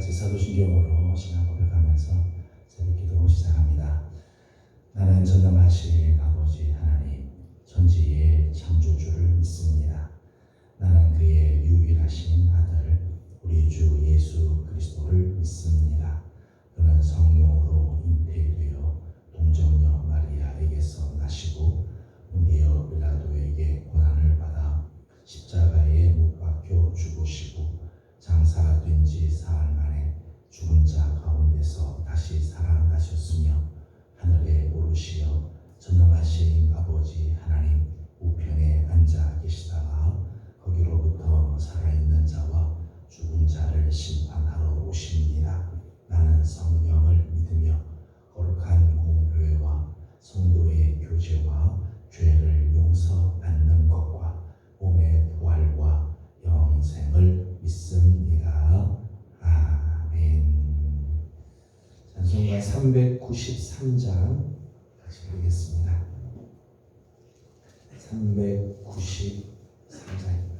같이 사도신경으로 신앙 고백하면서 새벽 기도 시작합니다. 나는 전능하신 아버지 하나님, 천지의 창조주를 믿습니다. 나는 그의 유일하신 아들, 우리 주 예수 그리스도를 믿습니다. 그는 성령으로 잉태되어 동정녀 마리아에게서 나시고 본디오 빌라도에게 고난을 받아 십자가에 못 박혀 죽으시고 장사된 지 사흘 만에 죽은 자 가운데서 다시 살아나셨으며 하늘에 오르시어 전능하신 아버지 하나님 우편에 앉아 계시다가 거기로부터 살아있는 자와 죽은 자를 심판하러 오십니다. 나는 성령을 믿으며 거룩한 공교회와 성도의 교제와 죄를 용서받는 것과 몸의 부활과 영생을 믿습니다. 아멘. 찬송가 393장 같이 부르겠습니다. 393장입니다.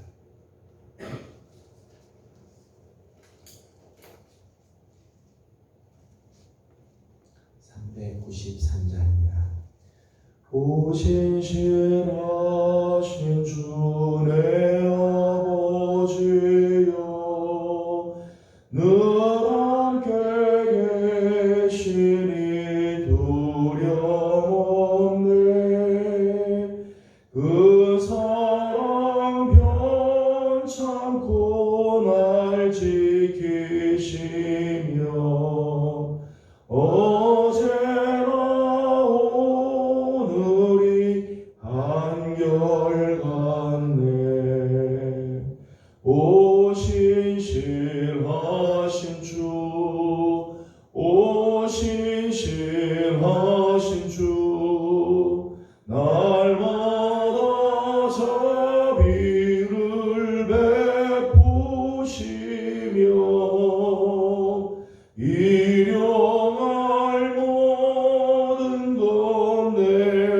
오신실하신 주 내 아버지여 늘 함께 계시니 두려움없네. 그 사랑 변찮고 날 지키시며 어제나 오늘이 한결같네. 오신실하신 주, 오신실하신 주, 날마다 자비를 베푸시며 일용할 모든 것 내려주시니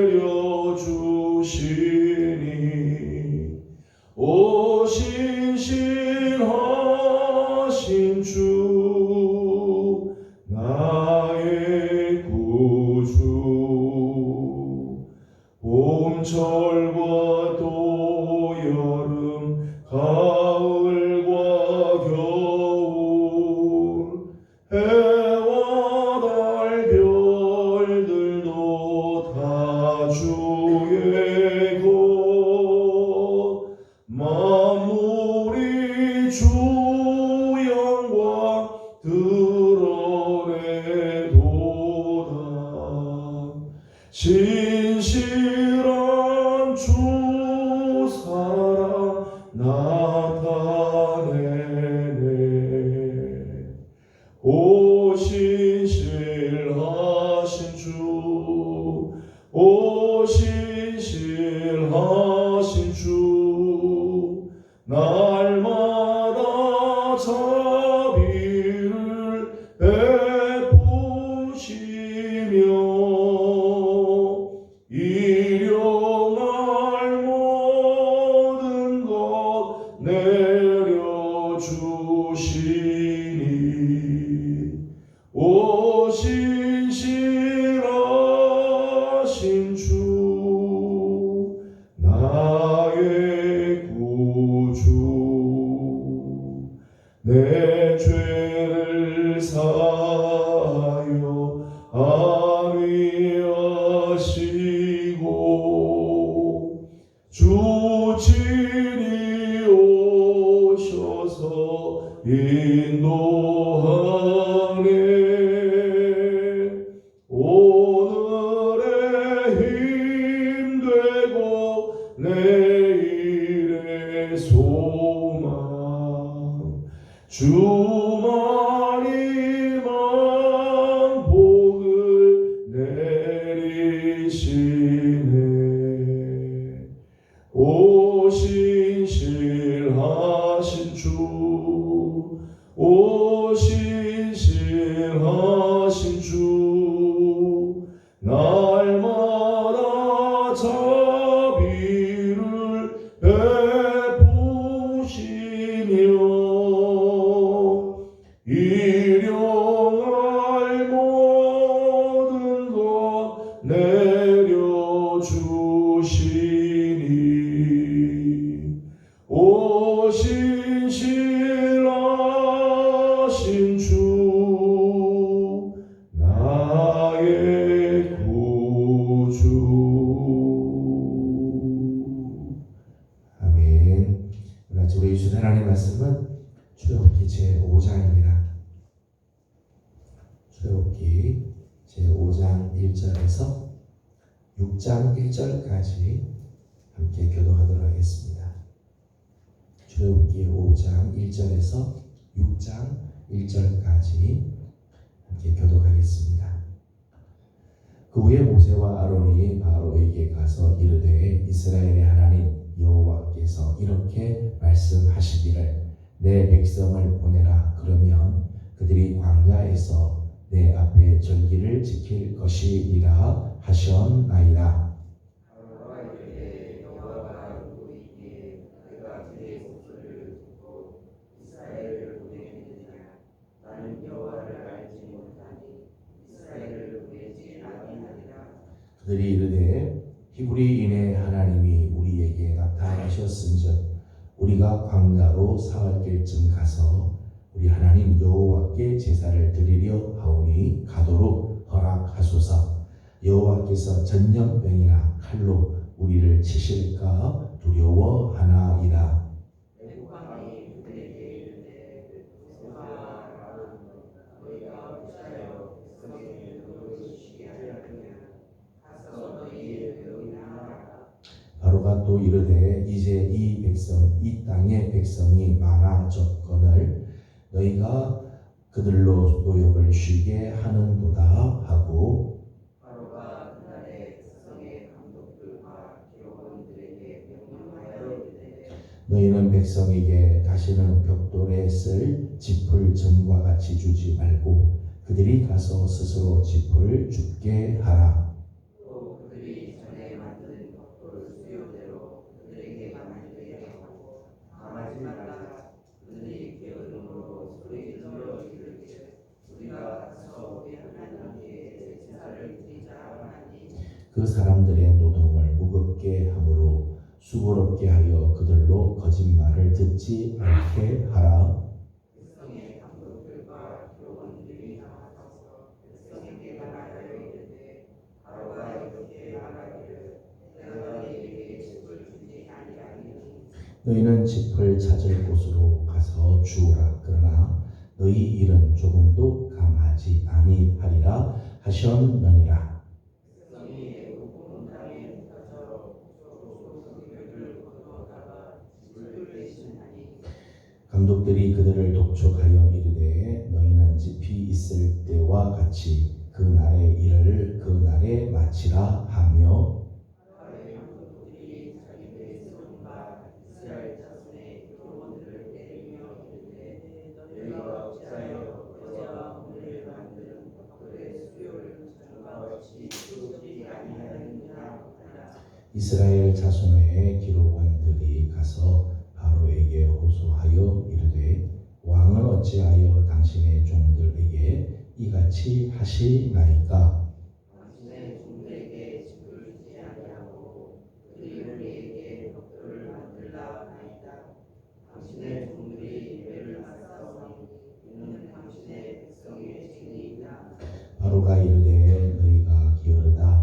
오신실하신 주 나의 구주. 봄철과 또 여름 가을과 겨울 해와 달 별들도 다 주의 것. 만물이 주 영광 드러내도다. 진실한 주 사랑 나타내네. 오신실하신 주, 오신실하신 주, 날마다 자비를 베푸시며 일용할 모든 것 내려주시니 오신실하신 주 나의 구주. 내 죄를 사하여 안위하시고 주 친히 오셔서 인도하네. 오늘의 힘 되고 내일의 소망 주만이만 복을 내리시네. 오신실하신 주, 오신실하신 주, 날마다 자비를 베푸시며 내려주시니 오신 신실하신 주 나의 구주. 아멘. 오늘 아침 우리 주신 하나님의 말씀은 출애굽기 제5장입니다. 출애굽기 제5장 1절에서 6장 1절까지 함께 교독하도록 하겠습니다. 출애굽기 5장 1절에서 6장 1절까지 함께 교독하겠습니다. 그 후에 모세와 아론이 바로에게 가서 이르되 이스라엘의 하나님 여호와께서 이렇게 말씀하시기를 내 백성을 보내라. 그러면 그들이 광야에서 내 앞에 절기를 지킬 것이니라 하셨나이다. 그들이 이르되 히브리인의 하나님이 우리에게 나타나셨은즉 우리가 광야로 사흘 길쯤 가서 우리 하나님 여호와께 제사를 드리려 하오니 가도록 허락하소서. 여호와께서 전염병이나 칼로 우리를 치실까 두려워하나이다. 바로가 또 이르되 이제 이 땅의 백성이 많아졌거늘 너희가 그들로 노역을 쉬게 하는도다 하고 바로가 그날에 백성의 감독들과 기록원들에게 명령하여 이르되 너희는 백성에게 다시는 벽돌에 쓸 짚을 전과 같이 주지 말고 그들이 가서 스스로 짚을 줍게 하라. 그 사람들의 노동을 무겁게 함으로 수고롭게 하여 그들로 거짓말을 듣지 않게 하라. 백성의 감독들과 교원들이 나와서 백성에게 말하여 이르되 바로가 이렇게 말하기를 내가 너희에게 짚을 주지 아니하리니 너희는 짚을 찾을 곳으로 가서 주우라. 그러나 너희 일은 조금도 감하지 아니하리라 하셨느니라. 감독들이 그들을 독촉하여 이르되 너희는 짚이 있을 때와 같이 그 날의 일을 그 날에 마치라 하며 이스라엘 자손의 기록원들이 가서 바로에게 호소하여 이르되 왕은 어찌하여 당신의 종들에게 이같이 하시나이까? 당신의 종들에게 짚을 주지 아니하고 그들이 우리에게 벽돌을 만들라 하나이다. 당신의 종들이 예배를 쌓사오니 이는 당신의 백성의 죄니이다. 바로가 이르되 너희가 게으르다.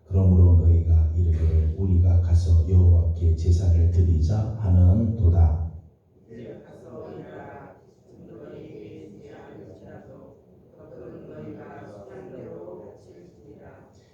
그러므로 너희가 이르기를 우리가 가서 여호와께 제사를 드리자 하는도다.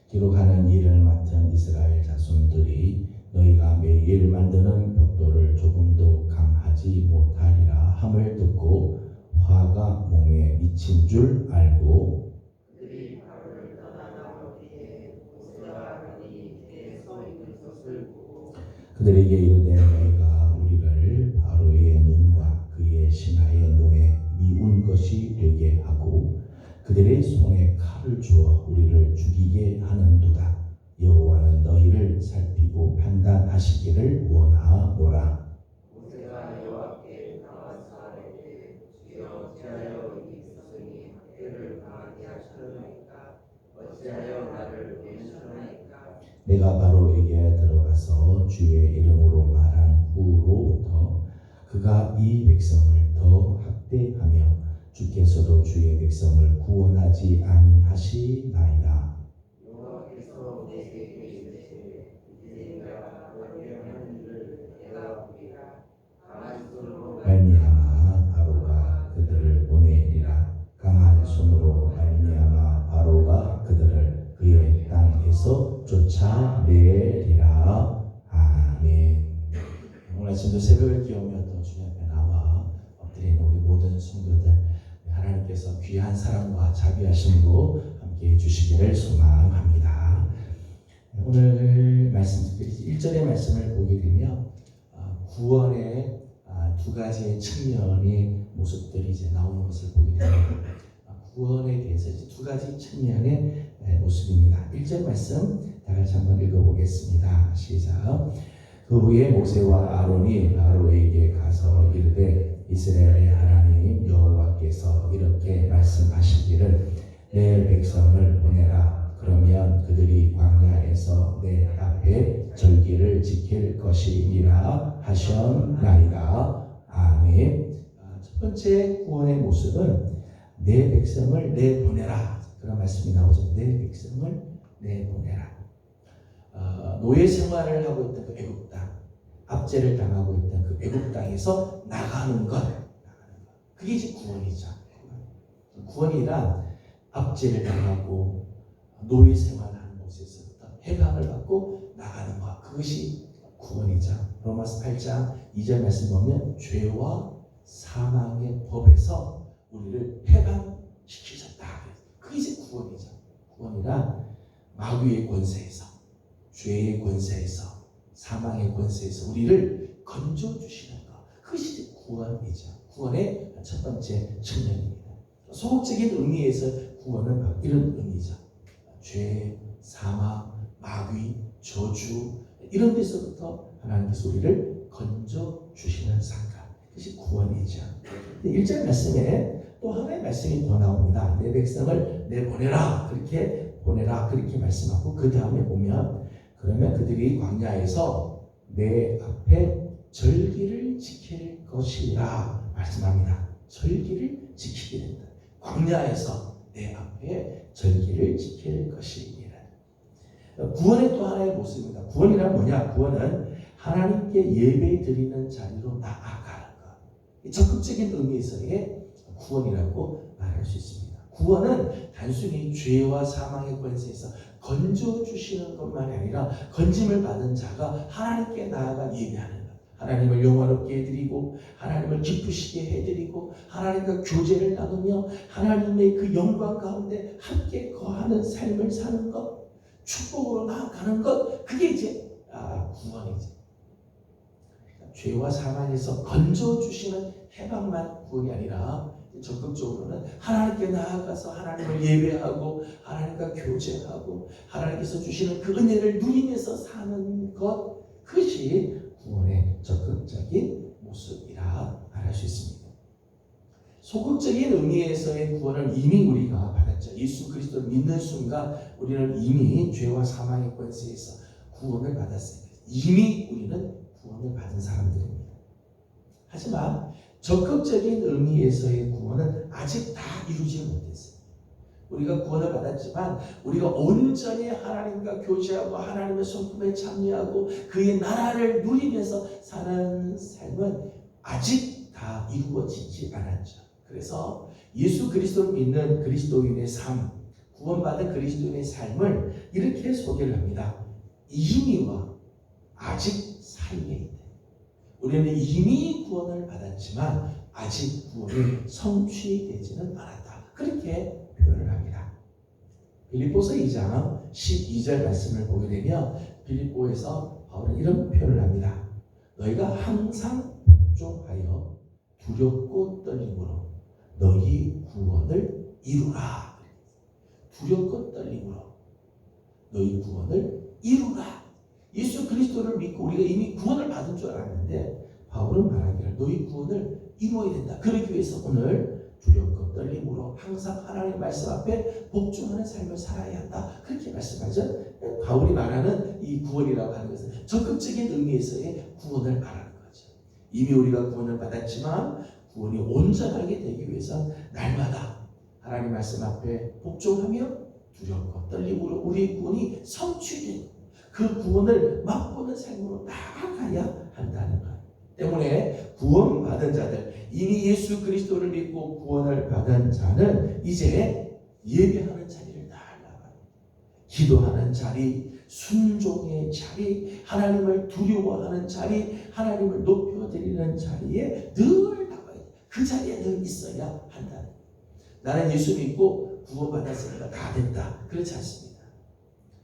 기록하는 일을 맡은 이스라엘 자손들이 너희가 매일 만드는 벽돌을 조금도 감하지 못하리라 함을 듣고 화가 몸에 미친 줄 알고 그들이 바로를 떠나나 어디에 모세와 아론이 궤에 서 있는 것을 보고 그들에게 이르되 너희가 우리를 바로의 눈과 그의 신하의 눈에 미운 것이 되게 하고 그들의 손에 칼을 주어 우리를 죽이게 하는도다. 여호와는 너희를 살피고 판단하시기를 원하노라. 모세가 여호와께 나와서 아뢰되 주여 어찌하여 이 백성이 학대를 당하게 하셨나이까? 어찌하여 나를 맹신하니까. 내가 바로에게 들어가서 주의 이름으로 말한 후로부터 그가 이 백성을 더 학대하며 주께서도 주의 백성을 구원하지 아니하시나이다. 여호와께서 내게 이르시되 이제 내가 너에게 하는 일을 내가 보리라. 강한 손으로 말미암아 바로가 그들을 보내리라. 강한 손으로 말미암아 바로가 그들을 그의 땅에서 쫓아내리라. 아멘. 오늘 아침도 새벽을 깨우며 또 주님 앞에 나와 엎드리는 우리 모든 성도들, 하나님께서 귀한 사랑과 자비하심으로 함께 해주시기를 소망합니다. 오늘 말씀 1절의 말씀을 보게 되면 구원의 두 가지의 측면의 모습들이 이제 나오는 것을 보게 됩니다. 구원에 대해서 이제 두 가지 측면의 모습입니다. 1절 말씀 다 같이 한번 읽어보겠습니다. 시작. 그 후에 모세와 아론이 바로에게 가서 이르되 이스라엘의 하나님 여호와께서 이렇게 말씀하시기를 내 백성을 보내라. 그러면 그들이 광야에서 내 앞에 절기를 지킬 것이니라 하셨나이다. 아멘. 첫 번째 구원의 모습은 내 백성을 내보내라. 그런 말씀이 나오죠. 내 백성을 내보내라. 노예 생활을 하고 있던 그 애굽 땅, 압제를 당하고 있던 그 애굽 땅에서 나가는 것. 그게 이제 구원이죠. 구원이란 압제를 당하고 노예 생활하는 곳에서부터 해방을 받고 나가는 것. 그것이 구원이죠. 로마서 8장 2절 말씀 보면 죄와 사망의 법에서 우리를 해방시키셨다. 그게 이제 구원이죠. 구원이란 마귀의 권세에서, 죄의 권세에서, 사망의 권세에서 우리를 건져주시는 것. 그것이 이제 구원이죠. 구원의 첫 번째 측면입니다. 소극적인 의미에서 구원은 바로 이런 의미죠. 죄, 사망, 마귀, 저주 이런 데서부터 하나님께서 우리를 건져주시는 상관. 그것이 구원이죠. 1절 말씀에 또 하나의 말씀이 더 나옵니다. 내 백성을 내보내라. 그렇게 보내라. 그렇게 말씀하고 그 다음에 보면 그러면 그들이 광야에서 내 앞에 절기를 지킬 것이라 말씀합니다. 절기를 지키게 된다. 광야에서 내 앞에 절기를 지킬 것이니라. 구원의 또 하나의 모습입니다. 구원이란 뭐냐? 구원은 하나님께 예배 드리는 자리로 나아가는 것. 적극적인 의미에서의 구원이라고 말할 수 있습니다. 구원은 단순히 죄와 사망의 권세에서 건져주시는 것만이 아니라 건짐을 받은 자가 하나님께 나아가 예배하는 것. 하나님을 영화롭게 해드리고 하나님을 기쁘시게 해드리고 하나님과 교제를 나누며 하나님의 그 영광 가운데 함께 거하는 삶을 사는 것, 축복으로 나아가는 것, 그게 이제 구원이죠. 죄와 사망에서 건져주시는 해방만 구원이 아니라 적극적으로는 하나님께 나아가서 하나님을 예배하고 하나님과 교제하고 하나님께서 주시는 그 은혜를 누리면서 사는 것, 그것이 구원의 적극적인 모습이라 말할 수 있습니다. 소극적인 의미에서의 구원을 이미 우리가 받았죠. 예수 그리스도를 믿는 순간 우리는 이미 죄와 사망의 권세에서 구원을 받았습니다. 이미 우리는 구원을 받은 사람들입니다. 하지만 적극적인 의미에서의 구원은 아직 다 이루지 못했어요. 우리가 구원을 받았지만 우리가 온전히 하나님과 교제하고 하나님의 성품에 참여하고 그의 나라를 누리면서 사는 삶은 아직 다 이루어지지 않았죠. 그래서 예수 그리스도를 믿는 그리스도인의 삶, 구원받은 그리스도인의 삶을 이렇게 소개를 합니다. 이미와 아직 사이에 있다. 우리는 이미 구원을 받았지만 아직 구원이 성취되지는 않았다. 그렇게 표현을 합니다. 빌립보서 2장 12절 말씀을 보게 되면 빌립보에서 바울은 이런 표현을 합니다. 너희가 항상 복종하여 두렵고 떨림으로 너희 구원을 이루라. 두렵고 떨림으로 너희 구원을 이루라. 예수 그리스도를 믿고 우리가 이미 구원을 받은 줄 알았는데 바울은 말하기를 너희 구원을 이루어야 된다. 그러기 위해서 오늘 두렵고 두렵고 떨림으로 항상 하나님의 말씀 앞에 복종하는 삶을 살아야 한다. 그렇게 말씀하죠. 바울이 말하는 이 구원이라고 하는 것은 적극적인 의미에서의 구원을 말하는 거죠. 이미 우리가 구원을 받았지만 구원이 온전하게 되기 위해서 날마다 하나님 말씀 앞에 복종하며 두렵고 떨림으로 우리의 구원이 성취되고 그 구원을 맛보는 삶으로 나아가야 한다는 것 때문에 구원받은 자들, 이미 예수 그리스도를 믿고 구원을 받은 자는 이제 예배하는 자리를 나아가요. 기도하는 자리, 순종의 자리, 하나님을 두려워하는 자리, 하나님을 높여드리는 자리에 늘 나가야 돼. 그 자리에 늘 있어야 한다는 거예요. 나는 예수 믿고 구원받았으니까 다 됐다. 그렇지 않습니다.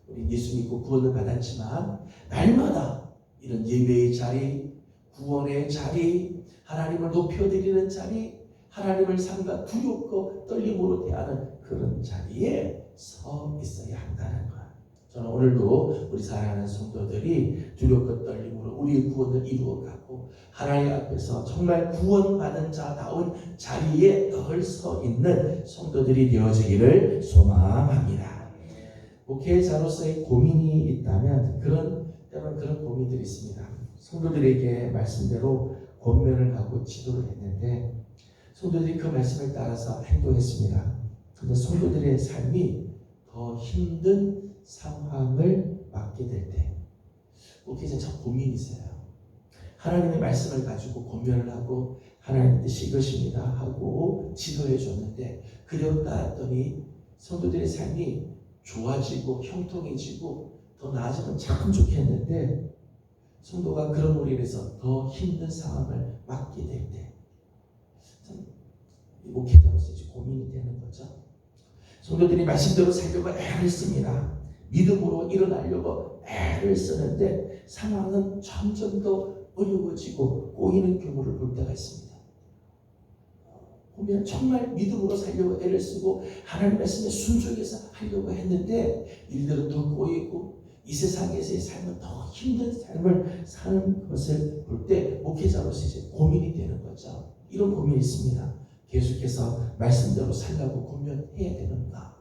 우리 예수 믿고 구원을 받았지만 날마다 이런 예배의 자리, 구원의 자리, 하나님을 높여드리는 자리, 하나님을 상가 두렵고 떨림으로 대하는 그런 자리에 서 있어야 한다는 것. 저는 오늘도 우리 사랑하는 성도들이 두렵고 떨림으로 우리의 구원을 이루어가고 하나님 앞에서 정말 구원받은 자다운 자리에 늘 서 있는 성도들이 되어지기를 소망합니다. 목회자로서의 고민이 있다면 때로는 그런 고민들이 있습니다. 성도들에게 말씀대로 권면을 하고 지도를 했는데 성도들이 그 말씀을 따라서 행동했습니다. 그런데 성도들의 삶이 더 힘든 상황을 맞게 될 때 목회자 참 고민이 있어요. 하나님의 말씀을 가지고 권면을 하고 하나님의 뜻이 이것입니다 하고 지도해 줬는데 그대로 따랐더니 성도들의 삶이 좋아지고 형통해지고 더 나아지면 참 좋겠는데 성도가 그런 우리로 해서 더 힘든 상황을 맞게 될 때 목회자로서 이제 고민이 되는 거죠. 성도들이 말씀대로 살려고 애를 씁니다. 믿음으로 일어나려고 애를 쓰는데 상황은 점점 더 어려워지고 꼬이는 경우를 볼 때가 있습니다. 보면 정말 믿음으로 살려고 애를 쓰고 하나님 말씀에 순종해서 하려고 했는데 일들은 더 꼬이고 이 세상에서의 삶은 더 힘든 삶을 사는 것을 볼 때 목회자로서 이제 고민이 되는 거죠. 이런 고민이 있습니다. 계속해서 말씀대로 살라고 권면해야 되는가?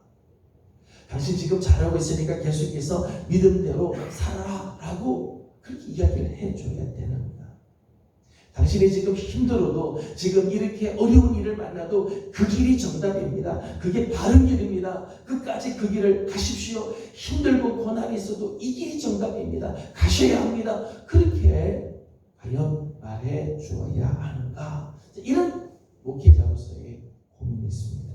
당신 지금 잘하고 있으니까 계속해서 믿음대로 살아라 라고 그렇게 이야기를 해줘야 되는가? 당신이 지금 힘들어도 지금 이렇게 어려운 일을 만나도 그 길이 정답입니다. 그게 바른 길입니다. 끝까지 그 길을 가십시오. 힘들고 고난이 있어도 이 길이 정답입니다. 가셔야 합니다. 그렇게 과연 말해 주어야 하는가? 이런 목회자로서의 고민이 있습니다.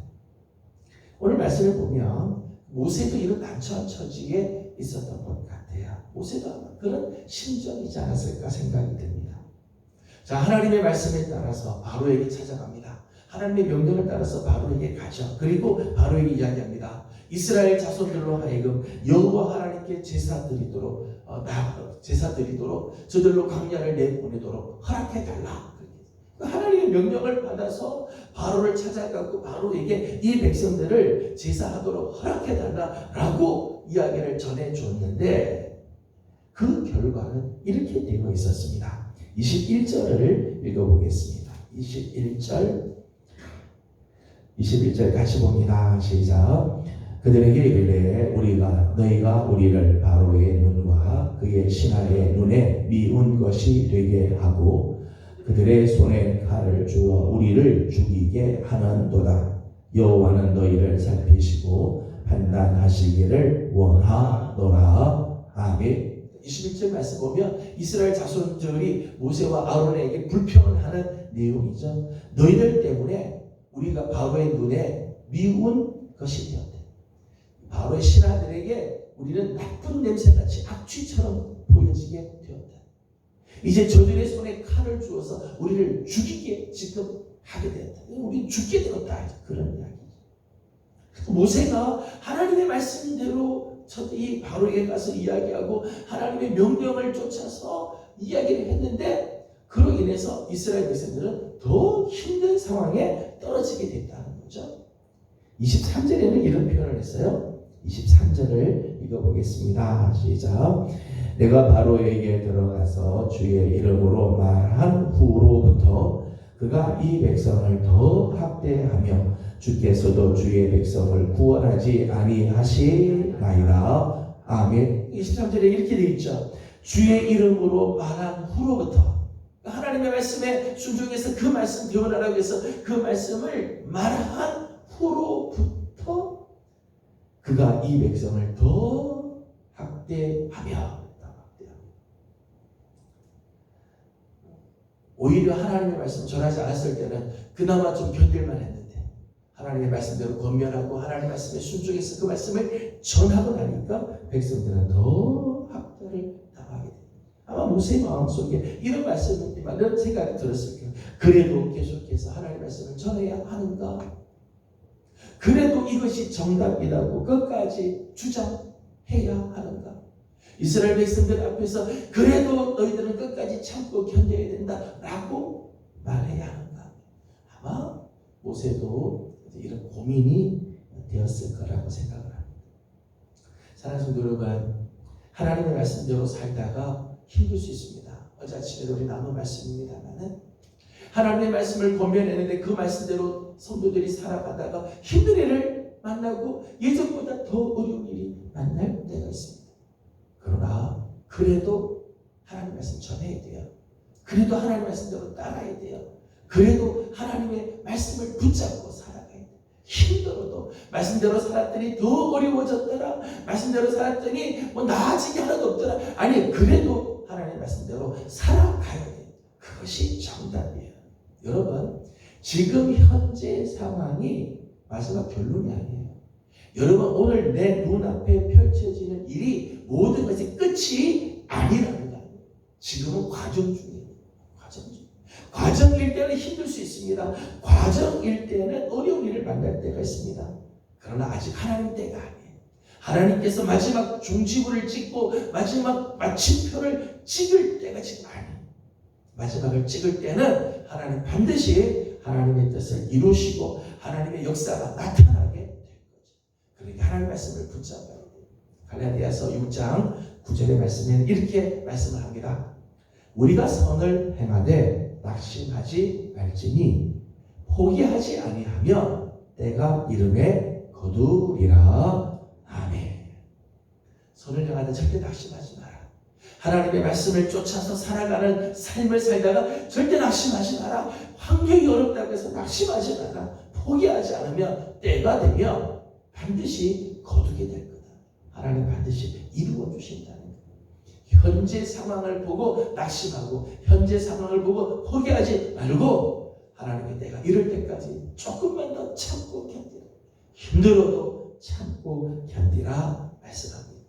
오늘 말씀을 보면 모세도 이런 난처한 처지에 있었던 것 같아요. 모세도 아마 그런 심정이지 않았을까 생각이 듭니다. 자, 하나님의 말씀에 따라서 바로에게 찾아갑니다. 하나님의 명령을 따라서 바로에게 가죠. 그리고 바로에게 이야기합니다. 이스라엘 자손들로 하여금 여호와 하나님께 제사 드리도록 저들로 광야를 내보내도록 허락해달라. 하나님의 명령을 받아서 바로를 찾아가고 바로에게 이 백성들을 제사하도록 허락해달라라고 이야기를 전해줬는데 그 결과는 이렇게 되어 있었습니다. 21절을 읽어보겠습니다. 21절 같이 봅니다. 시작. 그들에게 이르되 너희가 우리를 바로의 눈과 그의 신하의 눈에 미운 것이 되게 하고 그들의 손에 칼을 주어 우리를 죽이게 하는도다. 여호와는 너희를 살피시고 판단하시기를 원하노라. 아멘. 21절 말씀 보면 이스라엘 자손들이 모세와 아론에게 불평을 하는 내용이죠. 너희들 때문에 우리가 바로의 눈에 미운 것이 되었다. 바로의 신하들에게 우리는 나쁜 냄새같이 악취처럼 보여지게 되었다. 이제 저들의 손에 칼을 주어서 우리를 죽이게 지금 하게 되었다. 우리 죽게 되었다. 그런 이야기죠. 모세가 하나님의 말씀대로 이 바로에게 가서 이야기하고 하나님의 명령을 쫓아서 이야기를 했는데 그로 인해서 이스라엘 백성들은 더 힘든 상황에 떨어지게 됐다는 거죠. 23절에는 이런 표현을 했어요. 23절을 읽어보겠습니다. 시작. 내가 바로에게 들어가서 주의 이름으로 말한 후로부터 그가 이 백성을 더 학대하며 주께서도 주의 백성을 구원하지 아니하시나이다. 아멘. 23절에 이렇게 되어 있죠. 주의 이름으로 말한 후로부터, 하나님의 말씀에 순종해서 그 말씀 대원하라고 해서 그 말씀을 말한 후로부터 그가 이 백성을 더 학대하며, 오히려 하나님의 말씀 전하지 않았을 때는 그나마 좀 견딜만 했는데 하나님의 말씀대로 권면하고 하나님의 말씀에 순종해서 그 말씀을 전하고 나니까 백성들은 더 학대를 당하게 됩니다. 아마 모세의 마음속에 이런 말씀이 많은 생각이 들었을 거예요. 그래도 계속해서 하나님의 말씀을 전해야 하는가? 그래도 이것이 정답이라고 끝까지 주장해야 하는가? 이스라엘 백성들 앞에서 그래도 너희들은 끝까지 참고 견뎌야 된다라고 말해야 하는가? 아마 모세도 이런 고민이 되었을 거라고 생각을 합니다. 사랑하는 성도 여러분, 하나님의 말씀대로 살다가 힘들 수 있습니다. 어제 아침에도 우리 나눈 말씀입니다만은 하나님의 말씀을 권면했는데 그 말씀대로 성도들이 살아가다가 힘든 일을 만나고 예전보다 더 어려운 일이 만날 때가 있습니다. 그러나 그래도 하나님의 말씀 전해야 돼요. 그래도 하나님의 말씀대로 따라야 돼요. 그래도 하나님의 말씀을 붙잡고 살아가야 돼요. 힘들어도 말씀대로 살았더니 더 어려워졌더라, 말씀대로 살았더니 뭐 나아진 게 하나도 없더라, 아니 그래도 하나님의 말씀대로 살아가야 돼요. 그것이 정답이에요. 여러분, 지금 현재 상황이 마지막 결론이 아니에요. 여러분, 오늘 내 눈앞에 펼쳐지는 일이 모든 것이 끝이 아니라는 거예요. 지금은 과정 중이에요. 과정일 때는 힘들 수 있습니다. 과정일 때는 어려운 일을 만날 때가 있습니다. 그러나 아직 하나님 때가 아니에요. 하나님께서 마지막 종지부를 찍고 마지막 마침표를 찍을 때가 지금 아니에요. 마지막을 찍을 때는 하나님 반드시 하나님의 뜻을 이루시고 하나님의 역사가 나타나게 될 거죠. 그러니까 하나님의 말씀을 붙잡아야 돼요. 갈라디아서 6장 9절의 말씀에는 이렇게 말씀을 합니다. 우리가 선을 행하되 낙심하지 말지니 포기하지 아니하면 때가 이름에 거두리라. 아멘. 선을 행하되 절대 낙심하지 마라. 하나님의 말씀을 쫓아서 살아가는 삶을 살다가 절대 낙심하지 마라. 환경이 어렵다고 해서 낙심하지 마라. 포기하지 않으면 때가 되면 반드시 거두게 될 거다. 하나님 반드시 이루어 주신다는 거예요. 현재 상황을 보고 낙심하고 현재 상황을 보고 포기하지 말고 하나님의 때가 이럴 때까지 조금만 더 참고 견디라. 힘들어도 참고 견디라 말씀합니다.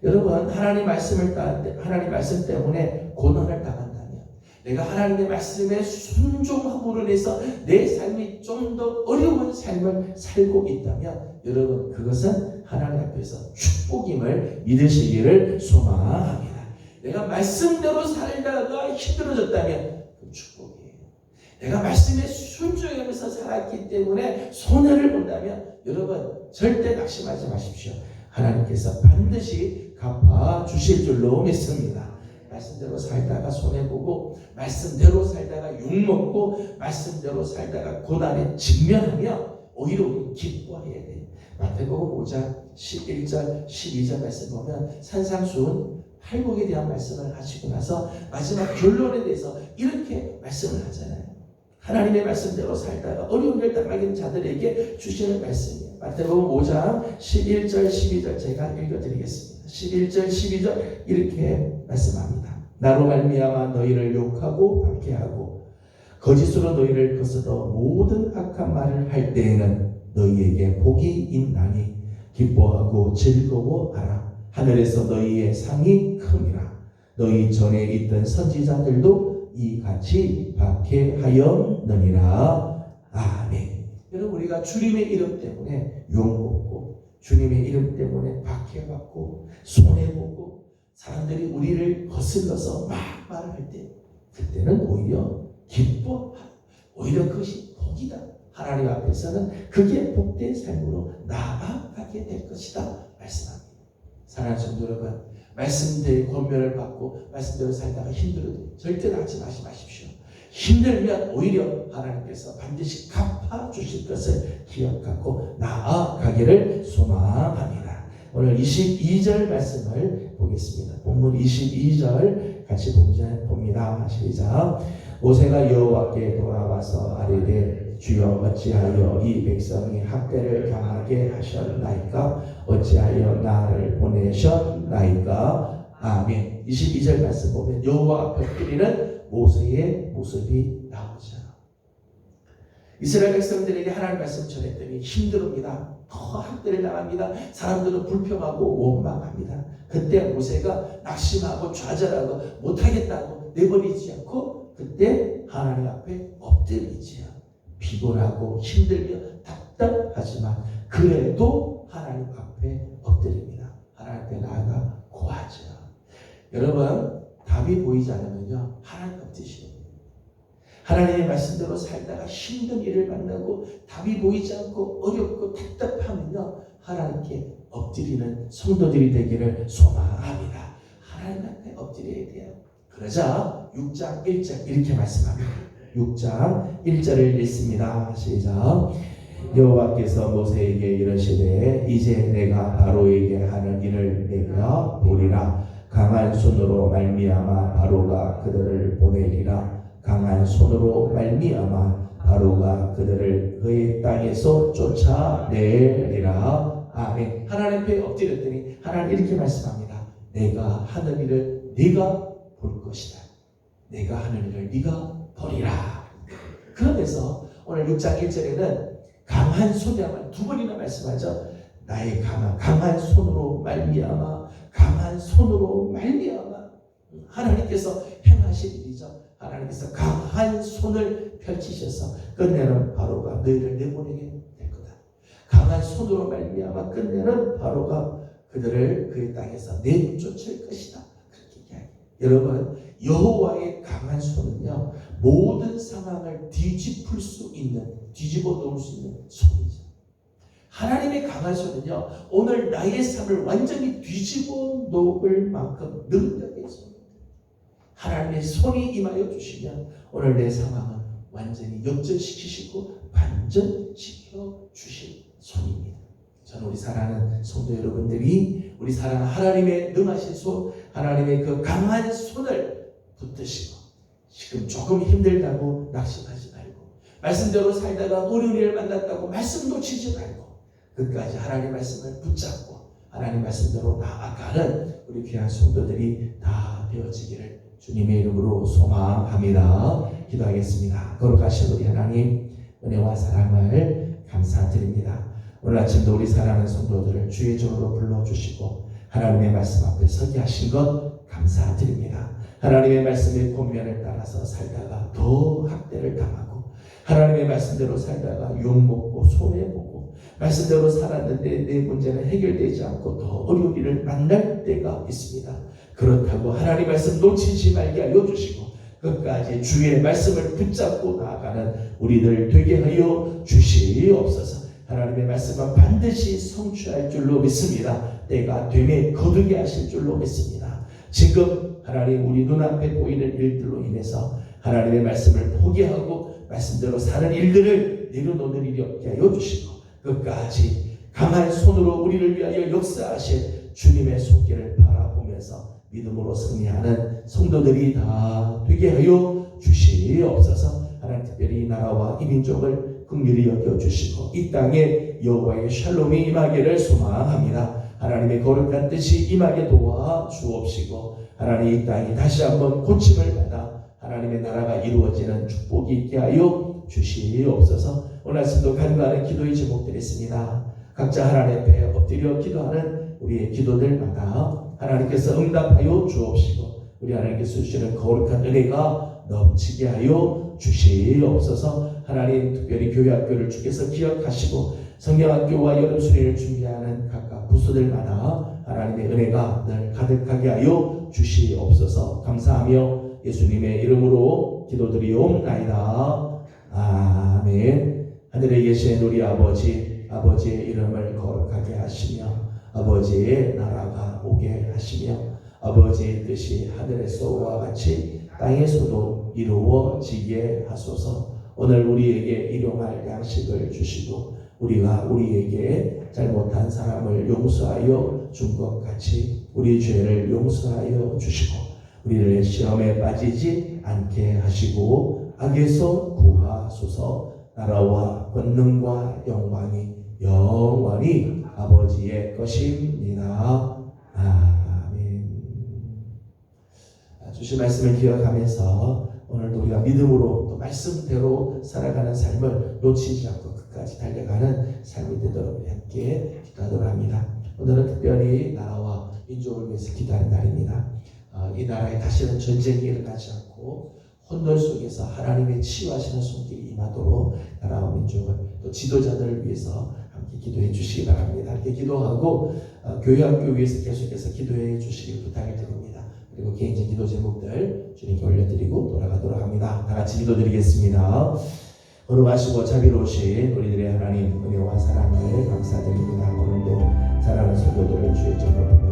여러분, 하나님 말씀 때문에 고난을 당한다면, 내가 하나님의 말씀에 순종함으로 인해서 내 삶이 좀 더 어려운 삶을 살고 있다면, 여러분, 그것은 하나님 앞에서 축복임을 믿으시기를 소망합니다. 내가 말씀대로 살다가 힘들어졌다면 그 축복이에요. 내가 말씀에 순종하면서 살았기 때문에 손해를 본다면 여러분 절대 낙심하지 마십시오. 하나님께서 반드시 갚아주실 줄로 믿습니다. 말씀대로 살다가 손해보고 말씀대로 살다가 욕먹고 말씀대로 살다가 고난에 직면하며 오히려 우리는 기뻐해야 돼요. 마태복음 5장 11절 12절 말씀 보면 산상수훈 팔복에 대한 말씀을 하시고 나서 마지막 결론에 대해서 이렇게 말씀을 하잖아요. 하나님의 말씀대로 살다가 어려운 일 당하는 자들에게 주시는 말씀이에요. 마태복음 5장 11절 12절 제가 읽어드리겠습니다. 11절 12절 이렇게 말씀합니다. 나로 말미암아 너희를 욕하고 박해하고 거짓으로 너희를 거스러 모든 악한 말을 할 때에는 너희에게 복이 있나니 기뻐하고 즐거워하라. 하늘에서 너희의 상이 큼이라. 너희 전에 있던 선지자들도 이같이 박해하였느니라. 아멘. 여러분, 우리가 주님의 이름 때문에 욕먹고 주님의 이름 때문에 박해받고 손해보고 사람들이 우리를 거슬러서 막 말을 할 때 그때는 오히려 기뻐하라. 오히려 그것이 복이다. 하나님 앞에서는 그게 복된 삶으로 나아가게 될 것이다 말씀합니다. 사랑하는 성도 여러분, 말씀대로 권면을 받고 말씀대로 살다가 힘들어도 절대 낙심하지 마십시오. 힘들면 오히려 하나님께서 반드시 갚아주실 것을 기억하고 나아가기를 소망합니다. 오늘 22절 말씀을 보겠습니다. 본문 22절 같이 봅니다. 시작. 모세가 여호와께 돌아와서 아뢰되 주여 어찌하여 이 백성이 학대를 당하게 하셨나이까? 어찌하여 나를 보내셨나이까? 아멘. 22절 말씀 보면 여호와 벽돌이는 모세의 모습이 나오죠. 이스라엘 백성들에게 하나님 말씀 전했더니 힘듭니다. 더 학대를 당합니다. 사람들은 불평하고 원망합니다. 그때 모세가 낙심하고 좌절하고 못하겠다고 내버리지 않고 그때 하나님 앞에 엎드리지요. 피곤하고 힘들며 답답하지만 그래도 하나님 앞에 엎드립니다. 하나님께 나아가 고하죠. 여러분, 답이 보이지 않으면요 하나님 엎드리시는 거예요. 하나님의 말씀대로 살다가 힘든 일을 만나고 답이 보이지 않고 어렵고 답답하면요 하나님께 엎드리는 성도들이 되기를 소망합니다. 하나님 앞에 엎드려야 돼요. 그러자 6장 1절 이렇게 말씀합니다. 6장 1절을 읽습니다. 시작. 여호와께서 모세에게 이르시되 이제 내가 바로에게 하는 일을 내가 보리라. 강한 손으로 말미암아 바로가 그들을 보내리라. 강한 손으로 말미암아 바로가 그들을 그의 땅에서 쫓아내리라. 아멘. 하나님 앞에 엎드렸더니 하나님 이렇게 말씀합니다. 내가 하는 일을 네가 볼 것이다. 내가 하는 일을 네가 보리라. 그러면서 오늘 6장 1절에는 강한 손이라고 두 번이나 말씀하죠. 나의 강한 손으로 말미암아 강한 손으로 말미암아 하나님께서 행하실 일이죠. 하나님께서 강한 손을 펼치셔서 끝내는 바로가 너희를 내보내게 될 거다. 강한 손으로 말미암아 끝내는 바로가 그들을 그의 땅에서 내쫓을 것이다. 그렇게 이야기해요. 여러분, 여호와의 강한 손은요 모든 상황을 뒤집을 수 있는, 뒤집어 놓을 수 있는 손이죠. 하나님의 강한 손은요 오늘 나의 삶을 완전히 뒤집어 놓을 만큼 능력의 손입니다. 하나님의 손이 임하여 주시면 오늘 내 상황은 완전히 역전시키시고 반전시켜 주실 손입니다. 저는 우리 사랑하는 성도 여러분들이 우리 사랑하는 하나님의 능하신 손, 하나님의 그 강한 손을 붙드시고 지금 조금 힘들다고 낙심하지 말고 말씀대로 살다가 어려운 일을 만났다고 말씀 놓치지 말고 끝까지 하나님 말씀을 붙잡고 하나님 말씀대로 나아가는 우리 귀한 성도들이 다 되어지기를 주님의 이름으로 소망합니다. 기도하겠습니다. 거룩하신 우리 하나님 은혜와 사랑을 감사드립니다. 오늘 아침도 우리 사랑하는 성도들을 주의 종으로 불러주시고 하나님의 말씀 앞에 서게 하신 것 감사드립니다. 하나님의 말씀의 본면을 따라서 살다가 더 학대를 당하고 하나님의 말씀대로 살다가 욕먹고 손해보고 말씀대로 살았는데 내 문제는 해결되지 않고 더 어려운 일을 만날 때가 있습니다. 그렇다고 하나님 말씀 놓치지 말게 알려주시고 끝까지 주의 말씀을 붙잡고 나아가는 우리들 되게 하여 주시옵소서. 하나님의 말씀은 반드시 성취할 줄로 믿습니다. 때가 되매 거두게 하실 줄로 믿습니다. 지금 하나님 우리 눈앞에 보이는 일들로 인해서 하나님의 말씀을 포기하고 말씀대로 사는 일들을 내려놓는 일이 없게 하여 주시고 끝까지 강한 손으로 우리를 위하여 역사하실 주님의 손길을 바라보면서 믿음으로 승리하는 성도들이 다 되게 하여 주시옵소서. 하나님 특별히 나라와 이 민족을 긍휼히 여겨주시고 이 땅에 여호와의 샬롬이 임하기를 소망합니다. 하나님의 거룩한 뜻이 임하게 도와주옵시고 하나님 이 땅이 다시 한번 고침을 받아 하나님의 나라가 이루어지는 축복이 있게 하여 주시옵소서. 오늘 아침도 간구하는 기도의 제목들이 있습니다. 각자 하나님 앞에 엎드려 기도하는 우리의 기도들마다 하나님께서 응답하여 주옵시고 우리 하나님께서 주시는 거룩한 은혜가 넘치게 하여 주시옵소서. 하나님 특별히 교회학교를 주께서 기억하시고 성경학교와 여름수련을 준비하는 각각 부서들마다 하나님의 은혜가 늘 가득하게 하여 주시옵소서. 감사하며 예수님의 이름으로 기도드리옵나이다. 아멘. 하늘에 계신 우리 아버지의 이름을 거룩하게 하시며 아버지의 나라가 오게 하시며 아버지의 뜻이 하늘에서와 같이 땅에서도 이루어지게 하소서. 오늘 우리에게 일용할 양식을 주시고 우리가 우리에게 잘못한 사람을 용서하여 준 것 같이 우리 죄를 용서하여 주시고 우리를 시험에 빠지지 않게 하시고 악에서 구하소서. 나라와 권능과 영광이 영원히 아버지의 것입니다. 아멘. 주신 말씀을 기억하면서 오늘도 우리가 믿음으로 또 말씀대로 살아가는 삶을 놓치지 않고 끝까지 달려가는 삶이 되도록 우리 함께 기도하도록 합니다. 오늘은 특별히 나라와 민족을 위해서 기도하는 날입니다. 이 나라에 다시는 전쟁이 일어나지 않고 혼돈 속에서 하나님의 치유하시는 손길이 임하도록 나라와 민족을 또 지도자들을 위해서 함께 기도해 주시기 바랍니다. 함께 기도하고 교회 학교 위해서 계속해서 기도해 주시길 부탁을 드립니다. 그리고 개인적 기도 제목들 주님께 올려드리고 돌아가도록 합니다. 다 같이 기도드리겠습니다. 거룩하시고 자비로우신 우리들의 하나님 은혜와 사랑을 감사드립니다. 오늘도 사랑하는 성도들을 주의 정말